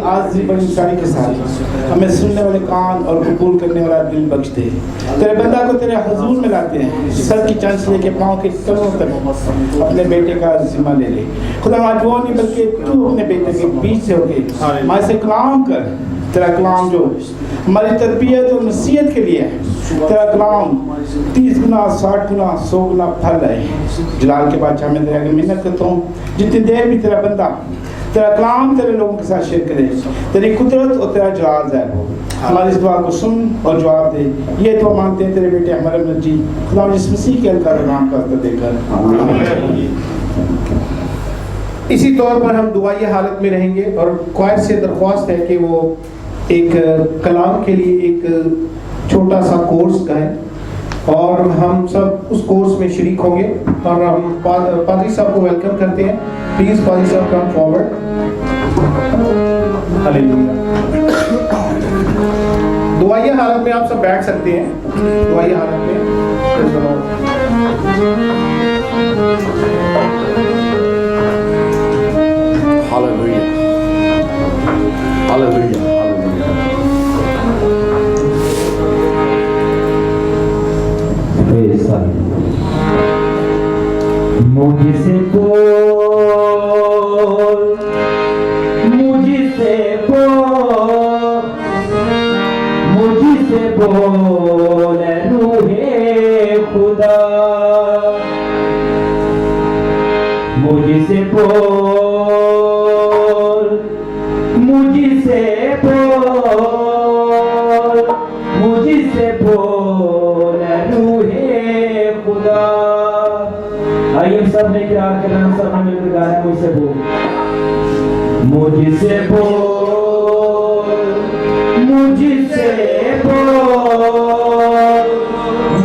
आज़ी बड़ी इंसानी के साथ हमें सुनने वाले कान और कबूल करने वाला दिल बख्श दे। तेरे बंदा को तेरे हुजूर में लाते हैं, सर की चंद से लेके पाँव के तलों तक अपने बेटे का जिम्मा ले ले। खुदा आज वो नहीं बल्कि तू अपने बेटे के बीच से होके माँ से कलाम कर। तेरा कलाम जो हमारी तरबियत और नसीहत के लिए है, तेरा कलाम 30 गुना 60 गुना 100 गुना फल है। जलाल के बादशाह में तेरे आगे मिन्नत करता हूँ, जितनी देर भी तेरा बंदा तेरा कलाम तेरे लोगों के साथ शेयर करे, तेरी कुदरत और तेरा जलाल ज़ाहिर हो। हमारी इस दुआ को सुन और जवाब दे। ये दुआ मांगते हैं तेरे बेटे हमारे मर्जी खुदा जिस मसीह के अलकार नाम का देकर। इसी तौर पर हम दुआई हालत में रहेंगे और क्वायर से दरख्वास्त है कि वो एक कलाम के लिए एक छोटा सा कोर्स करें और हम सब उस कोर्स में शरीक होंगे। और हम पादरी साहब को वेलकम करते हैं। प्लीज पादरी साहब कम फॉरवर्ड। हालेलुया। दुआई हालत में आप सब बैठ सकते हैं। दुआई हालत में Hallelujah. Hallelujah. मुझसे बोल, मुझसे बोल, मुझसे बोल रूहे खुदा, मुझसे बोल, मुझसे बोल, मुझसे बोल रूहे खुदा। आइए सब ने इकरार करना, सब ने मिलकर गाना मुझसे बोल, मुझसे बोल, मुझसे बोल,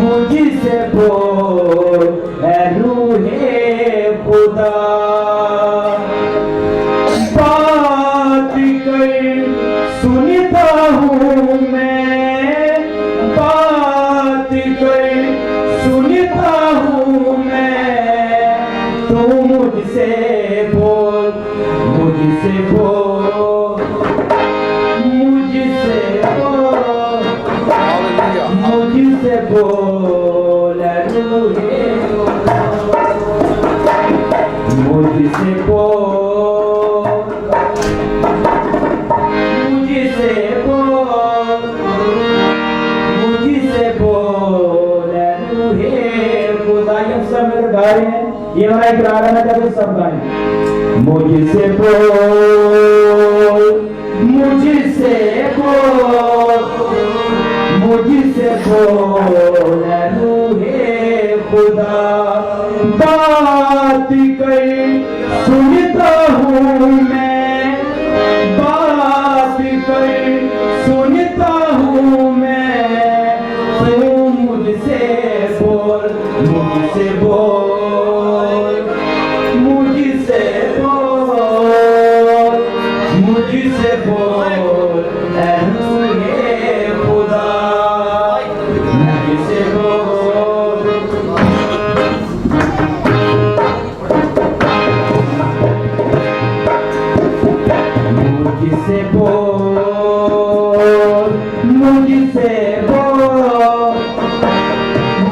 मुझसे बोल ऐ रूहे खुदा। बात कर सुनता हूँ मैं, बात कर सुनता हूँ मैं, तू मुझसे बोल, मुझसे बोल, मुझसे बोल, मुझसे बोल रूहे, मुझसे बोल, मुझसे बोल, मुझसे बोल रूहे खुदा। ये सब मेरे गा रहे हैं, ये हमारा इकरार है, मैं कहता सब गाएं। मुझसे बोल, मुझसे बोल, मुझसे बोल रूहे खुदा। बात कर सुनता हूँ मैं, बात कर सुनता हूँ मैं, तू मुझसे बोल, मुझसे बोल, मुझसे बोल, मुझसे बोल ऐ रूहे खुदा, मुझसे बोल, मुझसे बोल, मुझसे बोल,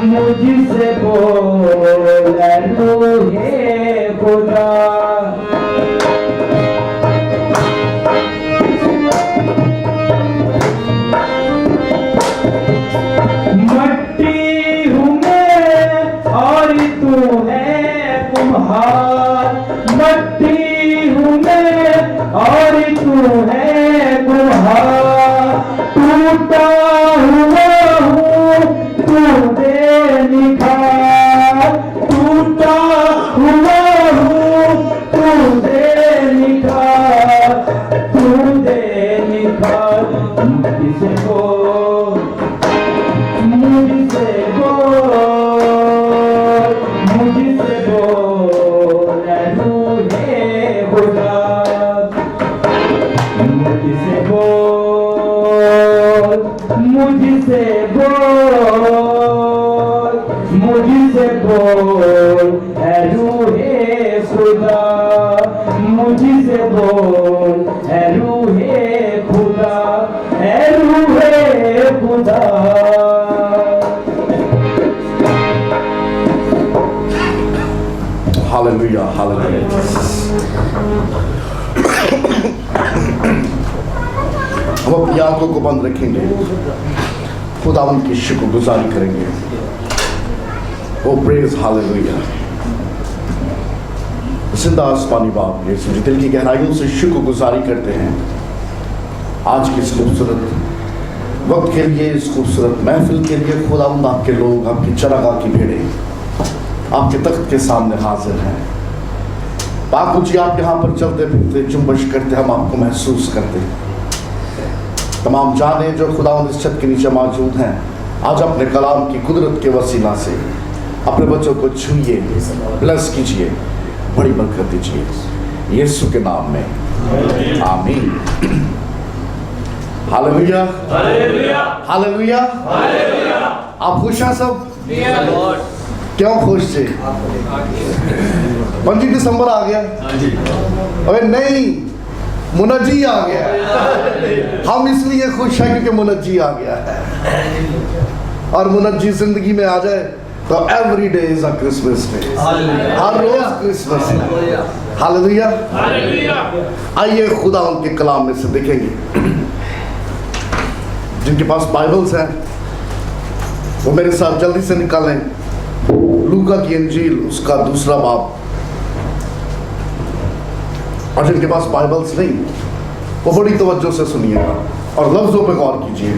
मुझसे बोल ऐ रूहे खुदा। मट्टी हूँ मैं और तू है कुम्हार, मट्टी हूँ मैं और तू है कुम्हार, टूटा हुआ हूँ तू दे निखार, टूटा हुआ हूँ तू दे निखार, तू दे निखार। मुझसे बोल, मुझसे बोल, मुझसे बोल ऐ रूहे खुदा, मुझसे बोल, मुझसे बोल, मुझसे बोल ऐ रूहे खुदा, मुझसे बोल ऐ रूहे हालेलुया, हालेलुया। हम अपनी आंखों को बंद रखेंगे, खुदावंद की शुक्रगुजारी करेंगे। ओ प्रेज हालेलुया। जिंदा आसमानी बाप यीशु जी, दिल की गहराइयों से शुक्रगुजारी करते हैं आज की इस खूबसूरत वक्त के लिए, इस खूबसूरत महफिल के लिए। खुदावंद आपके लोग, आपकी चरागाह की भेड़ें आपके तख्त के सामने हाजिर हैं। बापू जी, आप यहाँ पर चलते फिरते जुम्बश करते, हम आपको महसूस करते। तमाम जाने जो खुदावंद इस छत के नीचे मौजूद हैं, आज अपने कलाम की कुदरत के वसीला से अपने बच्चों को छूइए, ब्लेस कीजिए, बड़ी बरकत दीजिए, यीशु के नाम में आमीन। Hallelujah, hallelujah, hallelujah. आप खुश हैं सब? क्यों खुश थे? 25 दिसंबर आ गया। अरे नहीं, मुनज्जी आ गया। हम इसलिए खुश हैं क्योंकि मुनज्जी आ गया है। और मुनज्जी जिंदगी में आ जाए तो every day is a Christmas day, हर रोज क्रिसमस है। हालेलुया, आइए खुदा उनके कलाम में से देखेंगे। जिनके पास बाइबल्स हैं वो मेरे साथ जल्दी से निकालें लूका की इंजील, उसका 2 बाब। और जिनके पास बाइबल्स नहीं वो बड़ी तवज्जो से सुनिएगा और लफ्जों पे गौर कीजिए।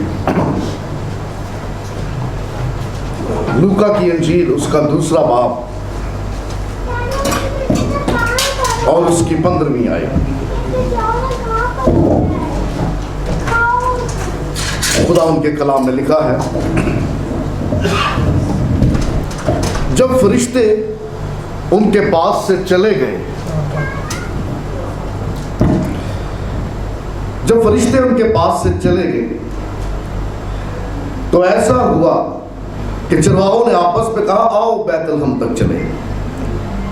लूका की इंजील, उसका 2 बाब और उसकी 15वीं आयत। खुदा उनके कलाम में लिखा है, जब फरिश्ते उनके पास से चले गए, जब फरिश्ते उनके पास से चले गए तो ऐसा हुआ कि चरवाहों ने आपस में कहा, आओ बैतलहम तक चले।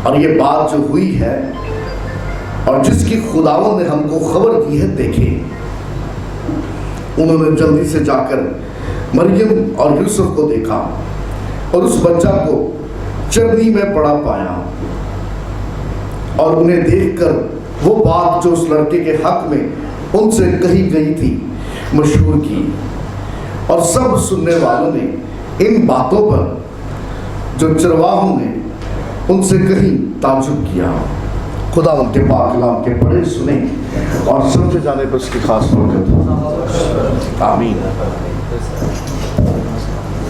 और ये बात जो हुई है और जिसकी खुदावंद ने हमको खबर दी है, देखें। उन्होंने जल्दी से जाकर मरियम और यूसुफ को देखा और उस बच्चा को चरनी में पड़ा पाया और उन्हें देखकर वो बात जो उस लड़के के हक में उनसे कही गई थी मशहूर की। और सब सुनने वालों ने इन बातों पर जो चरवाहों ने उनसे कही ताज्जुब किया। खुदा उनके पाक कलाम के पढ़े सुने और समझे जाने पर उसकी खास बरकत। आमीन।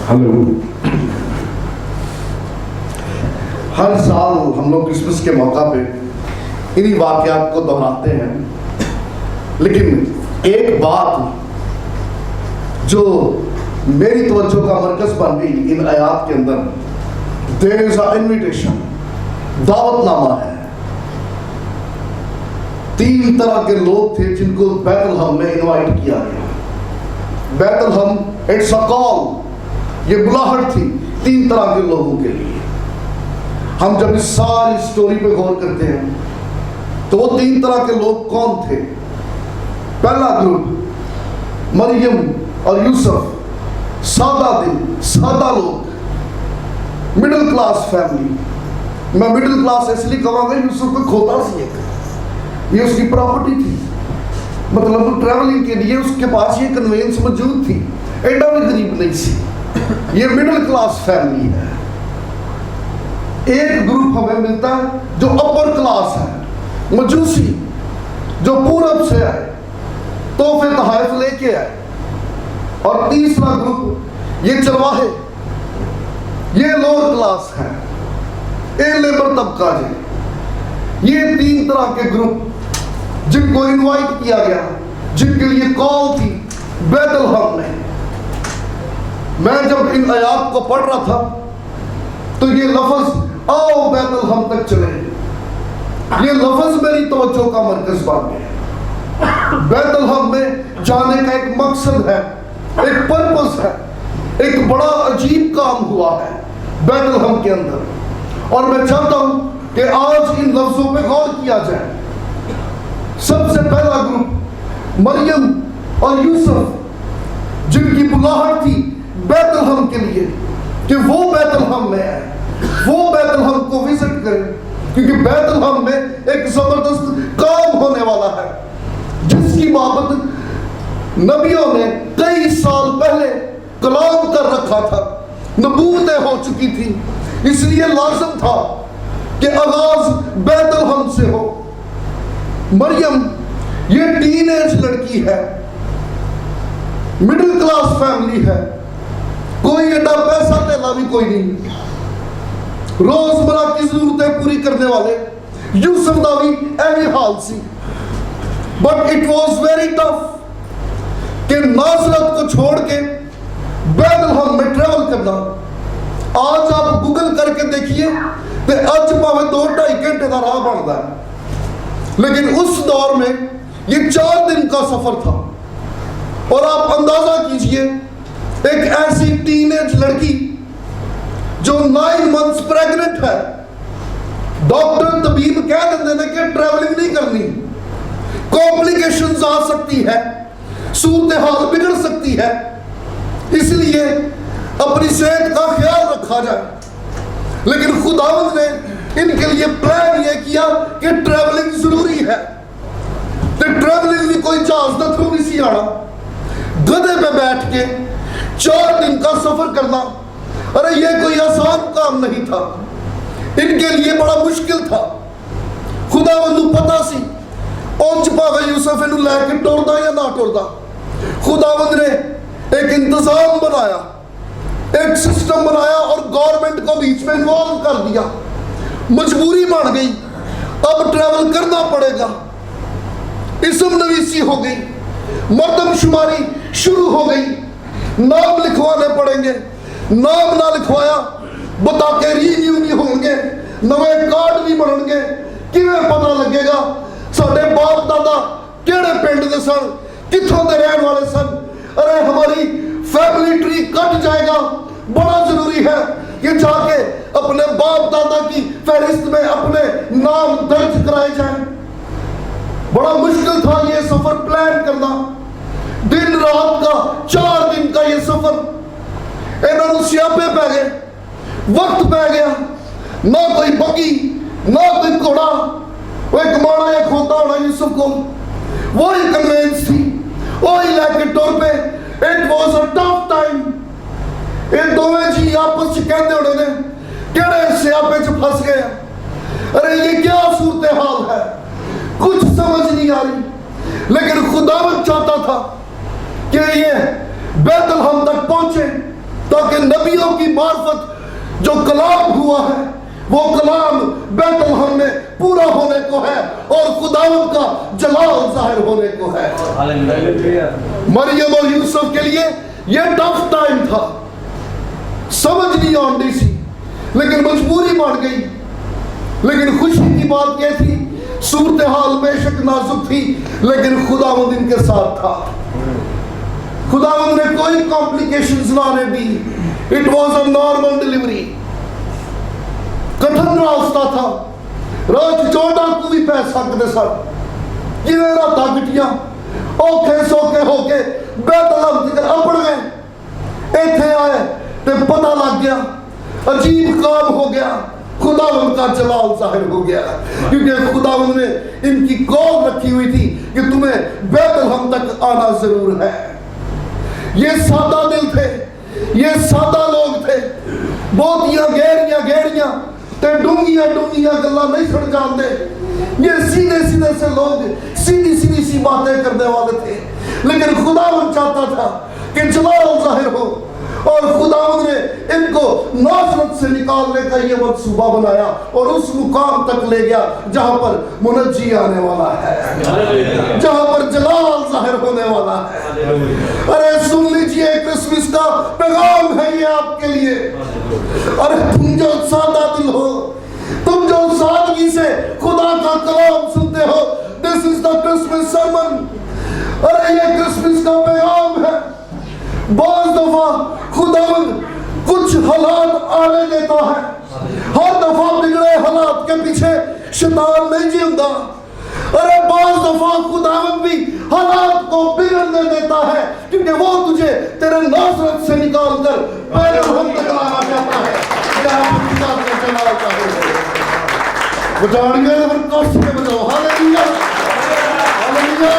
हेलो। हर साल हम लोग क्रिसमस के मौका पे इन्हीं वाक़यात को दोहराते हैं, लेकिन एक बात जो मेरी तवज्जो का मरकज बन गई इन आयात के अंदर, देयर इज अ इन्विटेशन, दावतनामा है। 3 तरह के लोग थे जिनको बैतलहम में इनवाइट किया गया। बैतलहम इट्स अ कॉल, ये बुलाहट थी 3 तरह के लोगों के लिए। हम जब इस सारी स्टोरी पे गौर करते हैं तो वो 3 तरह के लोग कौन थे? पहला ग्रुप मरियम और यूसुफ, सादा दिल, सादा लोग, मिडिल क्लास फैमिली। मैं मिडिल क्लास इसलिए कहूँगा, यूसुफ को खोता सी एक, ये उसकी प्रॉपर्टी थी, मतलब ट्रैवलिंग के लिए उसके पास ये कन्वेंस मौजूद थी, एडा भी गरीब नहीं सी। ये मिडिल क्लास फैमिली है। एक ग्रुप हमें मिलता है जो अपर क्लास है, मजूसी, जो पूरब से आए, तोहफे तोहफ लेके आए। और तीसरा ग्रुप ये चरवाहे, ये लोअर क्लास है, ये लेबर तबका है। ये 3 तरह के ग्रुप जिनको इनवाइट किया गया, जिनके लिए कॉल थी बैतलहम में। मैं जब इन आयात को पढ़ रहा था तो ये लफ्ज आओ बैतलहम तक चले, ये लफ्ज मेरी तवज्जो का मरकज बन गया। बैतलहम में जाने का एक मकसद है, एक पर्पस है, एक बड़ा अजीब काम हुआ है बैतलहम के अंदर। और मैं चाहता हूं कि आज इन लफ्जों पे गौर किया जाए। सबसे पहला ग्रुप मरियम और यूसुफ, जिनकी बुलाहट थी बैतलहम के लिए कि वो बैतलहम में है, वो बैतलहम को विजिट करें, क्योंकि बैतलहम में एक जबरदस्त काम होने वाला है, जिसकी बाबत नबियों ने कई साल पहले कलाम कर रखा था, नबूवतें हो चुकी थी। इसलिए लाजिम था कि आगाज बैतलहम से हो। मरियम ये टीनेज लड़की है, मिडिल क्लास फैमिली है, कोई एडा पैसा तेला भी कोई नहीं, रोजमर्रा की जरूरतें पूरी करने वाले यूसुफ का भी ऐसी हाल सी। But it was very tough कि नासरत को छोड़ के बैतलहम में ट्रेवल करना। आज आप गूगल करके देखिए तो अज भावें 2-2.5 घंटे का राह बनता है, लेकिन उस दौर में ये 4 दिन का सफर था। और आप अंदाजा कीजिए, एक ऐसी टीनेज लड़की जो 9 मंथ्स प्रेग्नेंट है, डॉक्टर तबीब कह देते हैं कि ट्रैवलिंग नहीं करनी, कॉम्प्लिकेशंस आ सकती है, सूरत हाल बिगड़ सकती है, इसलिए अपनी सेहत का ख्याल रखा जाए। लेकिन खुदावंद ने इनके लिए प्लान यह किया कि ट्रैवलिंग जरूरी है। तो ट्रैवलिंग भी कोई जहाज का थ्रू नहीं सी आना, गधे पे बैठ के 4 दिन का सफर करना, अरे ये कोई आसान काम नहीं था, इनके लिए बड़ा मुश्किल था। खुदावंद को पता सी उंज भावे यूसुफ इन्हू लैके टुरदा या ना टुरदा, खुदावंद ने एक इंतजाम बनाया, एक सिस्टम बनाया और गवर्नमेंट को बीच में इन्वॉल्व कर दिया। मजबूरी बन गई, अब ट्रैवल करना पड़ेगा। इसम नवीसी हो गई, मर्दमशुमारी शुरू हो गई, नाम लिखवाने पड़ेंगे, नाम ना लिखवाया बता के रिन्यू नहीं होंगे, नवे कार्ड नहीं बनणगे, किवें पता लगेगा साडे बाप दादा केड़े पिंड दे सन, कित्थों दे रहन वाले सन। अरे हमारी फैमिली ट्री कट जाएगा। बड़ा जरूरी है कि जाके अपने बाप दादा की फहरिस्त में अपने नाम दर्ज कराए जाएं। बड़ा मुश्किल था ये सफर प्लान करना, दिन रात का 4 दिन का ये सफर। इन्होंने स्यापे पै गए, वक्त पै गया, ना कोई बगी ना कोई घोड़ा, वो एक माड़ा या खोता होना यूसुफ को, वही कन्वेंस थी, वही लेके टुर पे। It was a tough time. ये दोवें जी आपस में कहते होने ने केड़े स्यापे च फंस गए, अरे ये क्या सूरत हाल है, कुछ समझ नहीं आ रही। लेकिन खुदावंद चाहता था कि ये बैतलहम तक पहुंचे, ताकि नबियों की मार्फत जो कलाम हुआ है वो कलाम बैतलहम में पूरा होने को है और खुदावंद का जलाल जाहिर होने को है। मरियम और यूसुफ के लिए ये टफ टाइम था, समझ नहीं आती सी, लेकिन मजबूरी बन गई। लेकिन खुशी की बात यह थी, सूरत हाल बेशक नाजुक थी, लेकिन खुदावंद इनके साथ था। खुदावंद ने कोई कॉम्प्लिकेशंस ना आने दी। It was a normal delivery. कठिन रास्ता था, रात चोटा को भी पै सकते सन, जिन्हें रात गिटियां औखे सौखे होके बैतलहम तक अपड़ गए। इत्थे आए तो पता लग गया, अजीब काम हो गया, खुदावंद का जलाल जाहिर हो गया, क्योंकि खुदावंद ने इनकी कॉल रखी हुई थी कि तुम्हें बैतलहम तक आना जरूर है। ये सादा दिल थे, ये सादा लोग थे, बहुतियां गहरियां ते डूंगियां गल्लां नहीं सुन जानते। ये सीधे से लोग सीधी सी बातें करने वाले थे। लेकिन खुदावंद चाहता था कि जलाल जाहिर हो, और खुदावंद ने इनको नासरत से निकालने का ये मंसूबा बनाया और उस मुकाम तक ले गया जहां पर मुनज्जी आने वाला है, जहां पर जलाल जाहिर होने वाला है। अरे सुन लीजिए, क्रिसमस का पैगाम है ये आपके लिए। अरे तुम जो सादा दिल हो, तुम जो सादगी से खुदा का कलाम सुनते हो, this is the Christmas sermon. अरे ये क्रिसमस का पैगाम है। बहुत दफा खुदावंद कुछ हालात आने देता है, हर दफा बिगड़े हालात के पीछे शैतान नहीं जी होता। अरे बहुत दफा खुदावंद भी हालात को बिगड़ने देता है, क्योंकि वो तुझे तेरे नासरत से निकाल कर बैतलहम तक लाना चाहता है। बजाड़ियां ने कस के बजाओ हालेलुया हालेलुया।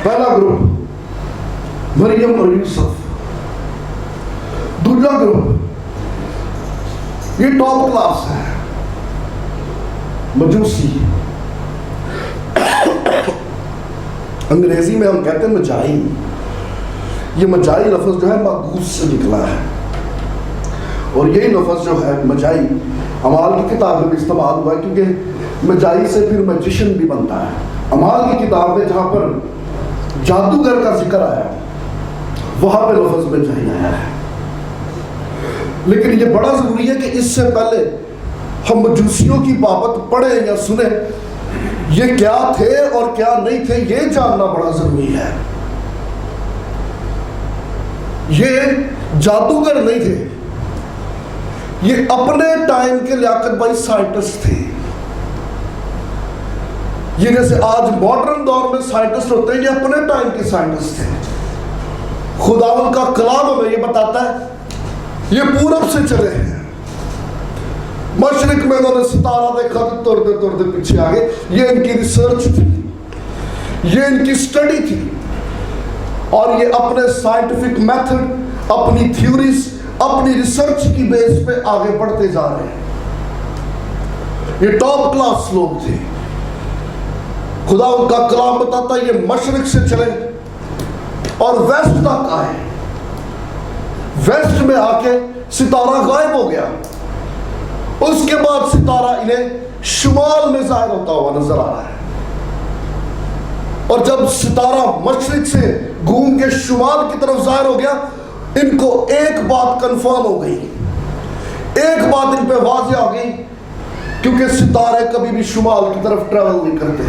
पहला ग्रुप मरियम और यूसुफ, दूसरा ग्रुप ये टॉप क्लास है, मजूसी। अंग्रेजी में हम कहते हैं मजाई। ये मजाई लफ्ज जो है मगूस से निकला है, और यही लफ्ज जो है मजाई अमाल की किताब में भी इस्तेमाल हुआ है, क्योंकि मजाई से फिर मैजिशियन भी बनता है। अमाल की किताब में जहाँ पर जादूगर का जिक्र आया वहाँ पे लफ्ज मजाई आया है। लेकिन ये बड़ा ज़रूरी है कि इससे पहले हम मजूसियों की बाबत पढ़े या सुने, ये क्या थे और क्या नहीं थे, ये जानना बड़ा ज़रूरी है। ये जादूगर नहीं थे, ये अपने टाइम के लियाकत भाई साइंटिस्ट थे। ये जैसे आज मॉडर्न दौर में साइंटिस्ट होते हैं, ये अपने टाइम के साइंटिस्ट थे। खुदावन का कलाम हमें ये बताता है ये पूरब से चले हैं, मशरिक में उन्होंने सितारा देखा तो तुरते तुरते पीछे आ गए। ये इनकी रिसर्च थी, ये इनकी स्टडी थी, और ये अपने साइंटिफिक मेथड, अपनी थ्योरीज, अपनी रिसर्च की बेस पे आगे बढ़ते जा रहे हैं। ये टॉप क्लास लोग थे। खुदा उनका कलाम बताता है ये मशरिक से चले और वेस्ट तक आए। वेस्ट में आके सितारा गायब हो गया, उसके बाद सितारा इन्हें शुमाल में जाहिर होता हुआ नजर आ रहा है। और जब सितारा मशरिक से घूम के शुमाल की तरफ जाहिर हो गया, इनको एक बात कंफर्म हो गई, एक बात इन पे वाज़ेह हो गई, क्योंकि सितारे कभी भी शुमाल की तरफ ट्रैवल नहीं करते,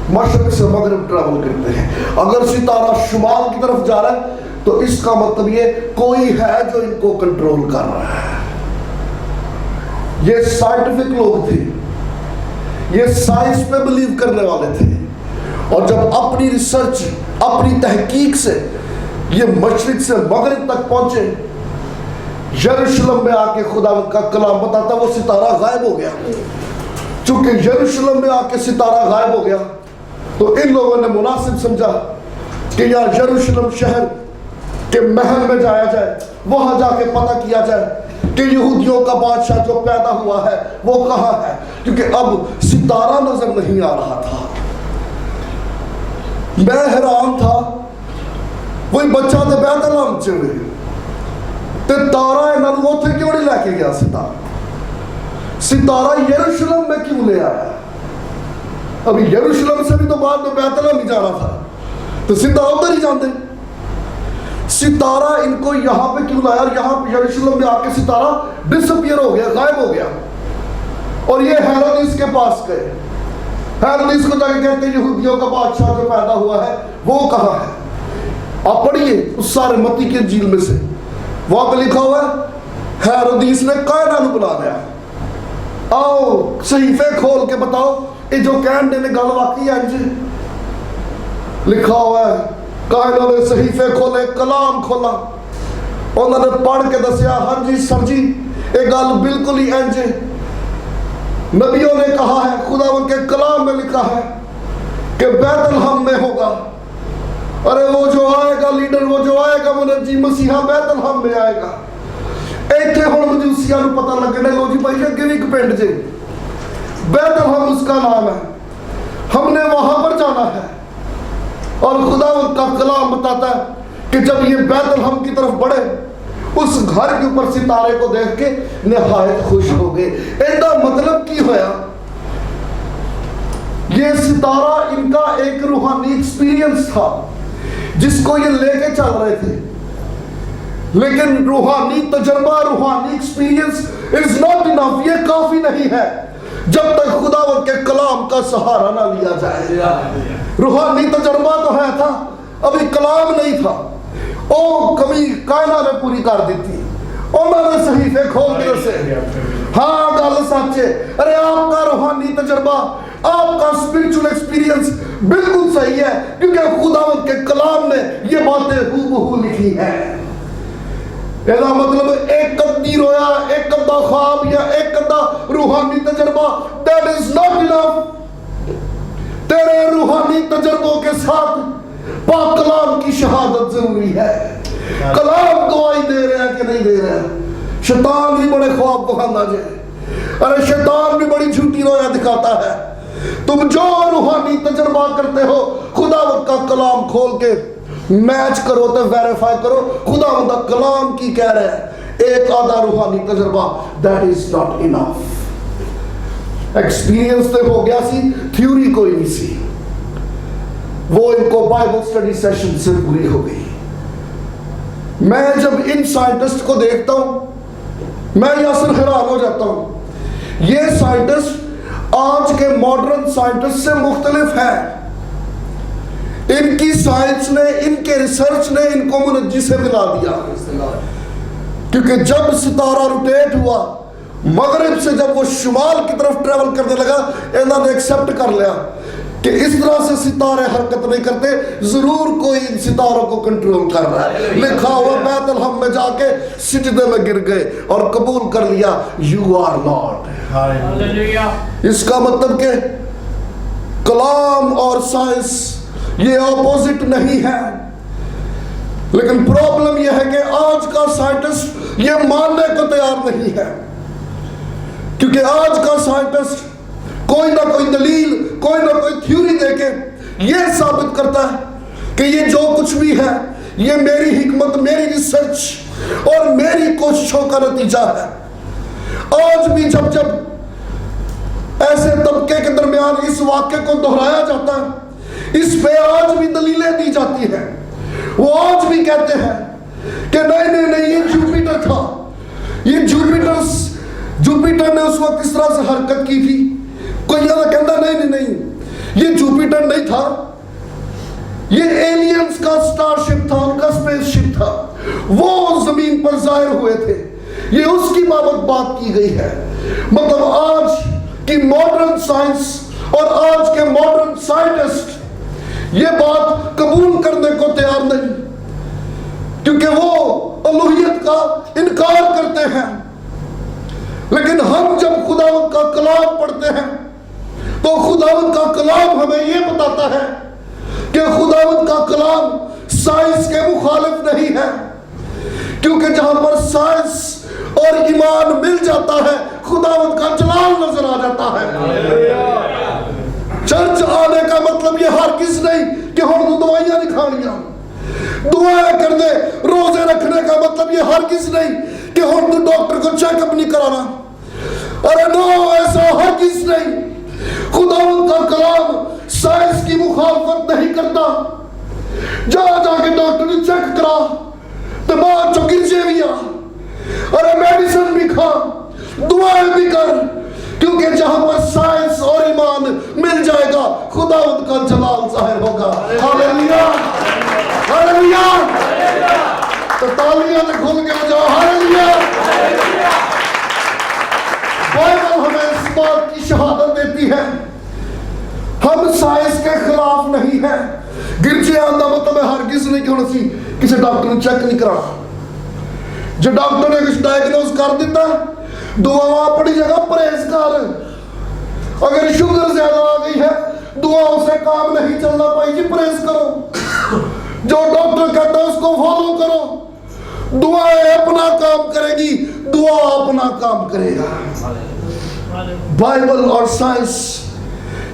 मशरिक से मगरिब ट्रैवल करते हैं। अगर सितारा शुमाल की तरफ जा रहा है तो इसका मतलब ये कोई है जो इनको कंट्रोल कर रहा है। ये साइंटिफिक लोग थे, ये साइंस पे बिलीव करने वाले थे, और जब अपनी रिसर्च, अपनी तहकीक से ये मशरिक से मगरिब तक पहुंचे, यरूशलेम में आके खुदा का कलाम बताता वो सितारा गायब हो गया। चूंकि यरूशलेम में आके सितारा गायब हो गया तो इन लोगों ने मुनासिब समझा कि यार यरूशलेम शहर के महल में जाया जाए, वहां जाके पता किया जाए कि यहूदियों का बादशाह जो पैदा हुआ है वो कहाँ है, क्योंकि अब सितारा नजर नहीं आ रहा था। मैं हैरान था, वही बच्चा तो बैतलहम च ते तारा इन्होंने उथे क्यों नहीं लेके गया? सितारा यरूशलेम में क्यों ले आया? अभी यरूशलेम से भी तो बाद में बैतलहम ही जाना था, तो सीधा उधर ही जाते। सितारा इनको यहाँ पे क्यों लाया? यहाँ पे यरूशलेम में आके सितारा डिसअपियर हो गया, गायब हो गया। और ये हेरोदेस के पास गए, हेरोदेस को जाके कहते यहूदियों का बादशाह जो पैदा हुआ है वो कहाँ है? आप पढ़िए उस सारे मत्ती के इंजील में से, वहां पे लिखा हुआ है हेरोदेस ने कायना को बुला लिया, आओ सहीफे खोल के बताओ ये जो कहने ने गल वाकई है। लिखा हुआ है कायना ने सहीफे खोले, कलाम खोला, उन्होंने पढ़ के दसिया, हाँ जी सर जी ये गल बिल्कुल ही इंज नबियों ने कहा है, खुदा उनके कलाम में लिखा है कि बैतलहम में होगा। अरे वो जो आएगा लीडर, वो जो आएगा मुनज्जी मसीहा बैतलहम में आएगा। इतने हुण मजूसियां नूं पता लगने लो जी भाई अगे भी एक पिंड जे बैतलहम उसका नाम है, हमने वहां पर जाना है। और खुदा उनका कलाम बताता है कि जब ये बैतलहम की तरफ बढ़े, उस घर के ऊपर सितारे को देख के निहायत खुश हो गए। इसका मतलब की होया? ये सितारा इनका एक रूहानी एक्सपीरियंस था जिसको ये लेके चल रहे थे, लेकिन रूहानी तजर्बा, रूहानी एक्सपीरियंस इज नॉट इनफ, ये काफी नहीं है जब तक खुदावंद के कलाम का सहारा ना लिया जाए। रूहानी तजर्बा तो है था, अभी कलाम नहीं था। ओ कमी कायना ने पूरी कर दी थी, उन्होंने सहीफे खोल के से हाँ गल सच है। अरे आपका रूहानी तजर्बा, आपका स्पिरिचुअल एक्सपीरियंस बिल्कुल सही है, क्योंकि खुदावंद के कलाम ने ये बातें हूबहू लिखी है। इसका मतलब एक कद्दी रोया, एक कद्दा ख्वाब या एक कद्दा रूहानी तजर्बा, दैट इज नॉट इनफ साथ पाक कलाम की शहादत जरूरी है। कलाम गवाही दे रहे हैं कि नहीं दे रहे हैं। शैतान भी बड़े ख्वाब बखाना जाए, अरे शैतान भी बड़ी झूठी रोया दिखाता है। तुम जो रूहानी तजर्बा करते हो, खुदावंद का कलाम खोल के मैच करो तो वेरीफाई करो खुदावंद का कलाम की कह रहे हैं। एक आधा रूहानी तजर्बा that is not enough. Experience तो हो गया सी, थ्योरी कोई नहीं सी। वो इनको बाइबल स्टडी सेशन से पूरी हो गई। मैं जब इन साइंटिस्ट को देखता हूं मैं यासर हैरान हो जाता हूं। ये साइंटिस्ट आज के मॉडर्न साइंटिस्ट से मुख्तलिफ है। इनकी साइंस ने, इनके रिसर्च ने इनको मुनज्जी से मिला दिया। क्योंकि जब सितारा रोटेट हुआ मगरिब से, जब वो शुमाल की तरफ ट्रेवल करने लगा, इन्होंने एक्सेप्ट कर लिया कि इस तरह से सितारे हरकत नहीं करते, जरूर कोई इन सितारों को कंट्रोल कर रहा है। लिखा हुआ बैतलहम में जाके सिजदे में गिर गए और कबूल कर लिया, यू आर लॉर्ड। इसका मतलब कि कलाम और साइंस ये ऑपोजिट नहीं है। लेकिन प्रॉब्लम यह है कि आज का साइंटिस्ट ये मानने को तैयार नहीं है। क्योंकि आज का साइंटिस्ट कोई ना कोई दलील, कोई ना कोई थ्योरी देके ये साबित करता है कि ये जो कुछ भी है ये मेरी हिकमत, मेरी रिसर्च और मेरी कोशिशों का नतीजा है। आज भी जब जब ऐसे तबके के दरमियान इस वाक्य को दोहराया जाता है, इस पे आज भी दलीलें दी जाती हैं। वो आज भी कहते हैं कि नहीं नहीं नहीं ये जुपिटर था, ये जुपिटर ने उस वक्त इस तरह से हरकत की थी। कोई ज्यादा कहता नहीं नहीं नहीं ये जुपिटर नहीं था, ये एलियंस का स्टारशिप था, उनका स्पेसशिप था, वो जमीन पर जाहिर हुए थे। ये उसकी बाबत बात की गई है। मतलब आज की मॉडर्न साइंस और आज के मॉडर्न साइंटिस्ट ये बात कबूल करने को तैयार नहीं, क्योंकि वो अलूहियत का इनकार करते हैं। लेकिन हम जब खुदावंद का कलाम पढ़ते हैं तो खुदावंद का कलाम हमें ये बताता है कि खुदावंद का कलाम साइंस के मुखालिफ नहीं है। क्योंकि जहां पर साइंस और ईमान मिल जाता है, खुदावंद का जलाल नजर आ जाता है। चर्च आने का मतलब ये हरगिज़ नहीं कि हम तो दवाइयां नहीं खानियां, दुआएं करने, रोजे रखने का मतलब ये हरगिज़ नहीं कि हम तो डॉक्टर को चेकअप नहीं कराना। अरे नो, ऐसा हरगिज़ नहीं। खुदावंद का कलाम साइंस की मुखालफत नहीं करता। जाके डॉक्टर ने चेक करा तो बाद चो गिरजे भी आ, अरे मेडिसिन भी खा, दुआएं भी कर, क्योंकि जहां पर साइंस और ईमान मिल जाएगा खुदावंद का जलाल जाहिर होगा। Hallelujah, hallelujah. तो तालियां से खुल के हो जाओ, हालेलुया। बाइबल हमें इस बात की शहादत देती है, हम साइंस के खिलाफ नहीं है। गिरजे आंदा मतलब हरगिज़ नहीं कि सी किसी डॉक्टर ने चेक नहीं करा। जो डॉक्टर ने कुछ डायग्नोज कर दिता, दुआ अपनी जगह परहेज कर। अगर शुगर ज्यादा आ गई है, दुआओं से काम नहीं चलना पाई जी, परहेज करो। जो डॉक्टर कहता है उसको फॉलो करो। दुआएं अपना काम करेगी, दुआ अपना काम करेगा। बाइबल और साइंस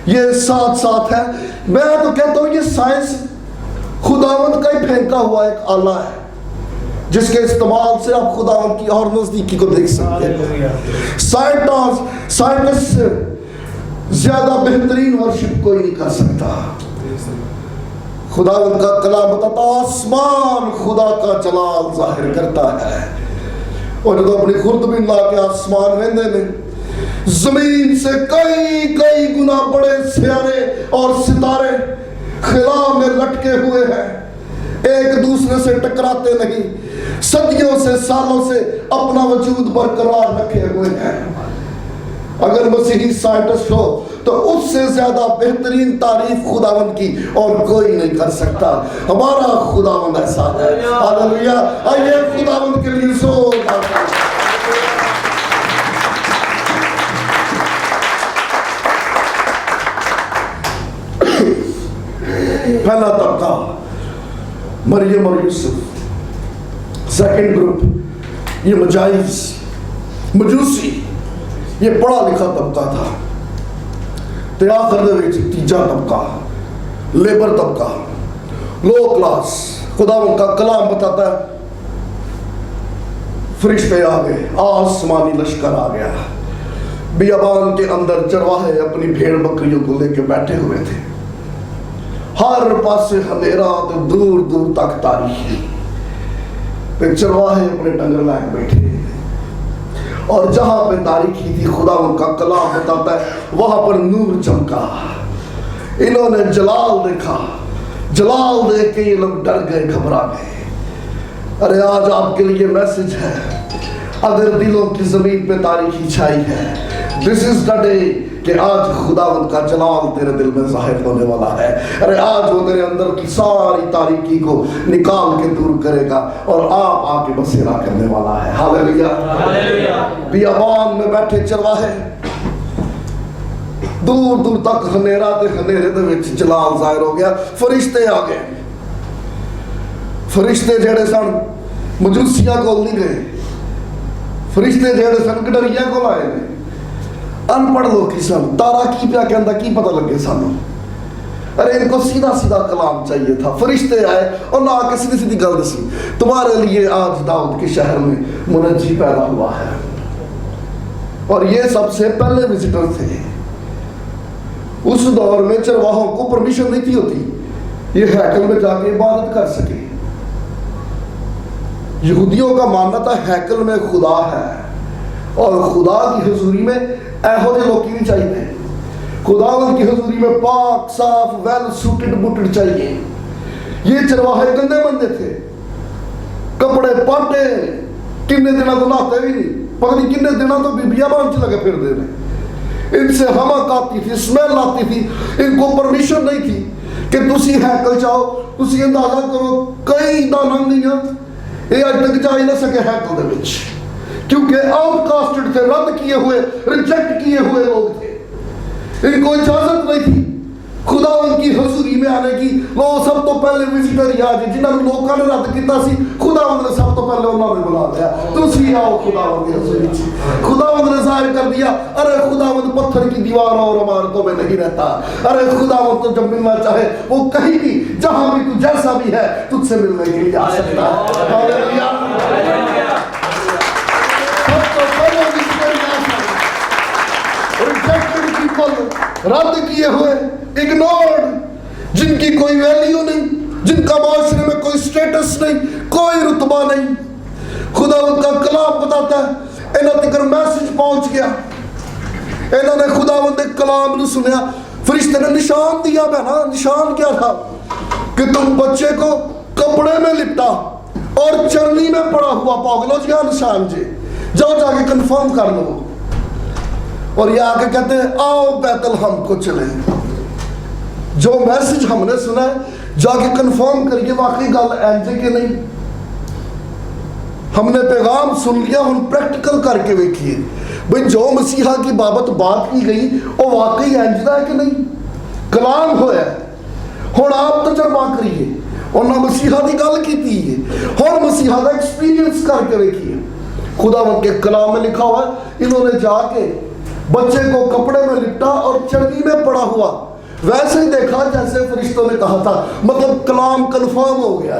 ये साथ साथ है। मैं तो कहता हूं ये साइंस खुदावंद का ही फेंका हुआ एक आला है, जिसके इस्तेमाल से आप खुदावंद की और नजदीकी को देख सकते हैं। साइंटिस्ट से ज्यादा बेहतरीन वर्शिप कोई नहीं कर सकता। खुदावंद का कलाम बताता, आसमान खुदा का जलाल जाहिर करता है। और तो अपनी खुर्दबीन ला के आसमान वेंदे ने, जमीन से कई कई गुना बड़े सियारे और सितारे खिला में लटके हुए हैं, एक दूसरे से टकराते नहीं, सदियों से सालों से अपना वजूद बरकरार रखे हुए हैं। अगर मसीही साइंटिस्ट हो तो उससे ज्यादा बेहतरीन तारीफ खुदावंद की और कोई नहीं कर सकता। हमारा खुदावंद ऐसा है। हालेलुया। आइए खुदावंद के लिए जोरदार पहला तबका मरियम और यूसुफ, सेकंड ग्रुप ये मजाइज मजूसी, ये पढ़ा लिखा तबका था। ते आखिर दे विच तीजा तबका लेबर तबका, लो क्लास। खुदा उनका कलाम बताता है फरिश्ते आ गए, आसमानी लश्कर आ गया। बियाबान के अंदर चरवाहे अपनी भेड़ बकरियों को लेके बैठे हुए थे। हर पासे अंधेरा तो दूर दूर तक तारीखी, चरवाहे अपने डंगर लाके बैठे और जहां पे तारीखी थी खुदा उनका कलाम बताता है वहां पर नूर चमका। इन्होंने जलाल देखा, जलाल देख के ये लोग डर गए, घबरा गए। अरे आज आपके लिए मैसेज है, अगर दिलों की जमीन पे तारीखी छाई है, दिस इज द डे कि आज खुदावंद का जलाल तेरे दिल में जाहिर होने वाला है। अरे आज वो तेरे अंदर की सारी तारीकी को निकाल के दूर करेगा और आप आके बसेरा करने वाला है। हालेलुया। बियाबान में बैठे चरवाहे, दूर दूर तक हनेरा ते हनेरे दे विच जलाल जाहिर हो गया। फरिश्ते आ गए। फरिश्ते जेड़े सन मजूसियां कोल नहीं गए, फरिश्ते जेड़े सन गडरिया कोल आए ने। अनपढ़ लोग सन, तारा की प्या कहंदा की पता लगे सानू। अरे इनको सीधा सीधा कलाम चाहिए था। फरिश्ते आए और ना आके सीधी सीधी गल दसी, तुम्हारे लिए आज दाऊद के शहर में मुनज्जी पैदा हुआ है। और ये सबसे पहले विजिटर थे। उस दौर में चरवाहों को परमिशन नहीं थी होती ये हैकल में जाके इबादत कर सके। यहूदियों का मानना था हैकल में खुदा है और खुदा की हुजूरी में ऐहो जे लोग नहीं चाहिए। खुदावंद की हुजूरी में पाक साफ वेल सूटेड बूटेड चाहिए। ये चरवाहे गंदे बंदे थे, कपड़े पाटे, किन्ने दिनों को नहाते भी नहीं, पता नहीं किन्ने दिनों तो बियाबान च लगे फिर देने। इनसे हमक आती थी, स्मेल आती थी। इनको परमिशन नहीं थी कि तुसी हैकल जाओ। तुसी अंदाजा करो कई दानंदियां ये आज तक जा ही ना सके हैकल दे विच, क्योंकि आउटकास्टेड थे, रद्द किए हुए, रिजेक्ट किए हुए लोग थे। इनको इजाजत नहीं थी खुदा उनकी हुजूरी में आने की। वो सब तो पहले विजिटर याद है जिन्होंने लोगों ने रद्द किया सी, खुदा ने सब तो पहले उन्होंने बुला लिया, तुसी आओ खुदा की हुजूरी। खुदा ने जाहिर कर दिया, अरे खुदा पत्थर की दीवारों और इमारतों में नहीं रहता। अरे खुदा तो जब मिलना चाहे वो कहीं भी जहां भी तू जैसा भी है तुझसे मिलने के लिए आ सकता है। हालेलुया। रद्द किए हुए, इग्नोर्ड, जिनकी कोई वैल्यू नहीं, जिनका माशरे में कोई स्टेटस नहीं, कोई रुतबा नहीं। खुदा उनका कलाम बताता है इन्हों तक मैसेज पहुंच गया। इन्होंने खुदावंद के कलाम ने सुनिया। फरिश्ते ने निशान दिया। बहना निशान क्या था कि तुम बच्चे को कपड़े में लिपटा और चरनी में पड़ा हुआ पाओगे। लो जी निशान जी, जाओ जाके कंफर्म कर लो। और ये आके कहते हैं आओ बैतलहम को चले। जो मैसेज हमने सुना है जाके कंफर्म करिए वाकई गल इंज के नहीं। हमने पैगाम सुन लिया, हम प्रैक्टिकल करके देखिए भाई जो मसीहा की बाबत बात की गई वो वाकई इंजदा है कि नहीं। कलाम होया हुण आप तजर्बा करिए। उन्होंने मसीहा की गल की हुण मसीहा का एक्सपीरियंस करके देखिए। खुदावंद के कलाम में लिखा हुआ है इन्होंने जाके बच्चे को कपड़े में लिपटा और चरनी में पड़ा हुआ वैसे ही देखा जैसे फरिश्तों ने कहा था। मतलब कलाम कंफर्म हो गया।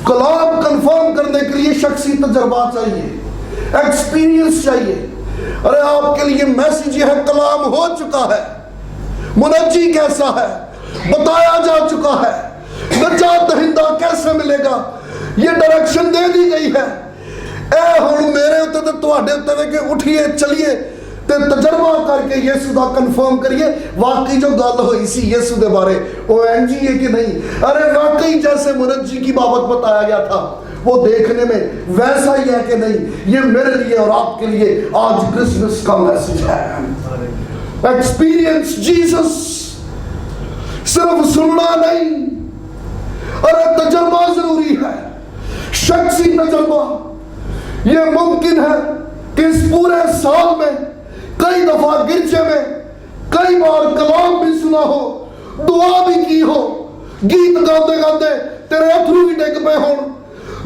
कलाम कंफर्म करने के लिए शख्सी तजर्बा चाहिए, एक्सपीरियंस चाहिए। अरे आपके लिए मैसेज यह कलाम हो चुका है, मुनज्जी कैसा है बताया जा चुका है, नजात दहिंदा कैसे मिलेगा ये डायरेक्शन दे दी गई है। ए हुण मेरे उत्ते ते तुहाडे उत्ते कि उठिए चलिए ते तजर्बा करके यीशु दा कंफर्म करिए वाकई जो गल हुई सी यीशु दे बारे वो एंजी है कि नहीं। अरे वाकई जैसे मुनज्जी की बाबत बताया गया था वो देखने में वैसा ही है कि नहीं। ये मेरे लिए और आपके लिए आज क्रिसमस का मैसेज है। एक्सपीरियंस जीसस, सिर्फ सुनना नहीं, अरे तजर्बा जरूरी है, शख्सी तजर्बा। ये मुमकिन है कि इस पूरे साल में कई दफा गिरजे में कई बार कलाम भी सुना हो, दुआ भी की हो, गीत गाते गाते तेरे अथरू भी डिग पे हों,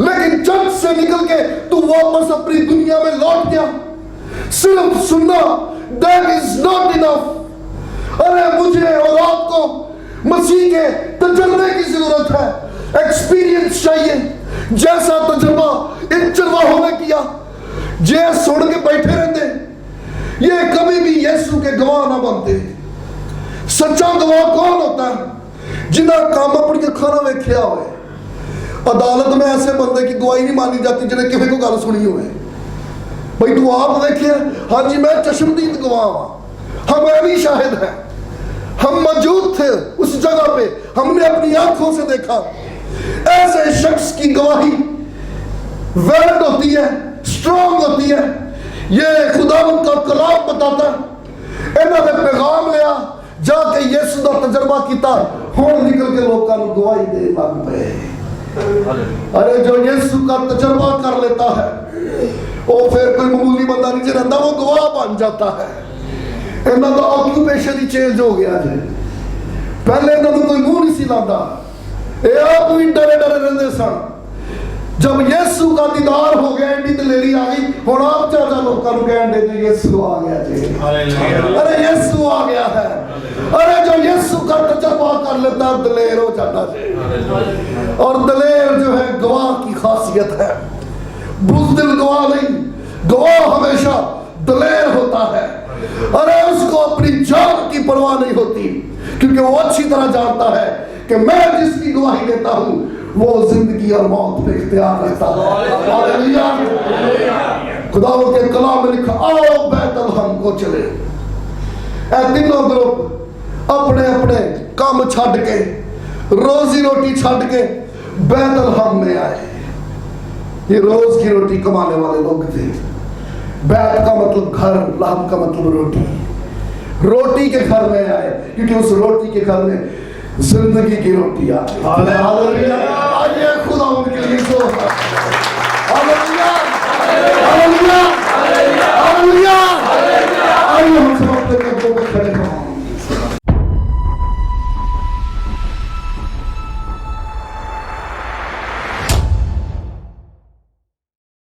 लेकिन चर्च से निकल के तू वापस अपनी दुनिया में लौट गया। सिर्फ सुनना that is not enough। अरे मुझे और आपको मसीह के तजर्बे की जरूरत है, एक्सपीरियंस चाहिए। जैसा तजर्बा इन चरवाहों ने किया, जे सुन के बैठे रहते, ये कभी भी यीशु के गवाह ना बनते। सच्चा गवाह कौन होता है? जिन्हें काम अपनी अखा ना वेख्या हो। अदालत में ऐसे बंदे की गवाही नहीं मानी जाती जिन्हें किसी को गल सुनी हो। भाई तू आप देखे, हाँ जी मैं चश्मदीद गवाह हाँ, हम भी शाहिद हैं, हम मौजूद थे उस जगह पे, हमने अपनी आंखों से देखा। ऐसे शख्स की गवाही वैलिड होती है, स्ट्रॉन्ग होती है। ये खुदावंद का कलाम बताता है। इन्होंने पैगाम लिया, जाके यीशु का तजर्बा किया, हुण निकल के लोगों को गवाही दे लग पे। अरे जो यीशु का तजर्बा कर लेता है वो फिर कोई मामूली बंदा नहीं रहता, वो गवाह बन जाता है। इन्हों का ऑक्यूपेशन ही चेंज हो गया जी। पहले इन्होंने कोई मुंह नहीं सी लाता, ये आप भी डरे डरे रहते सन। जब यीशु का दीदार हो गया, एडी दलेरी आ गई, हुण आप चाचा लोगों को कहन दे जी यीशु आ गया जी, अरे यीशु आ गया है। अरे जो यीशु का तजर्बा कर लेता है दलेर हो जाता है। और दलेर जो है गवाह की खासियत है, बुज़दिल गवाह नहीं, गवाह हमेशा दलेर होता है। अरे उसको अपनी जान की परवाह नहीं होती, क्योंकि वो अच्छी तरह जानता है कि मैं जिसकी गवाही देता हूं वो जिंदगी और मौत पे इख्तियार रखता है। हालेलुया। खुदावंद के कलाम में लिखा, आओ बैतलहम को चले। ए तीनों ग्रुप अपने अपने काम छड़ के, रोजी रोटी छड़ के बैतलहम में आए। ये रोज की रोटी कमाने वाले लोग थे। बैत का मतलब घर, लहम का मतलब रोटी। रोटी के घर में आए, क्योंकि उस रोटी के घर में जिंदगी की रोटी आती है। हालेलुया। आइए खुदा उनके लिए सो। Hallelujah, hallelujah, hallelujah. आइए हम सब अपने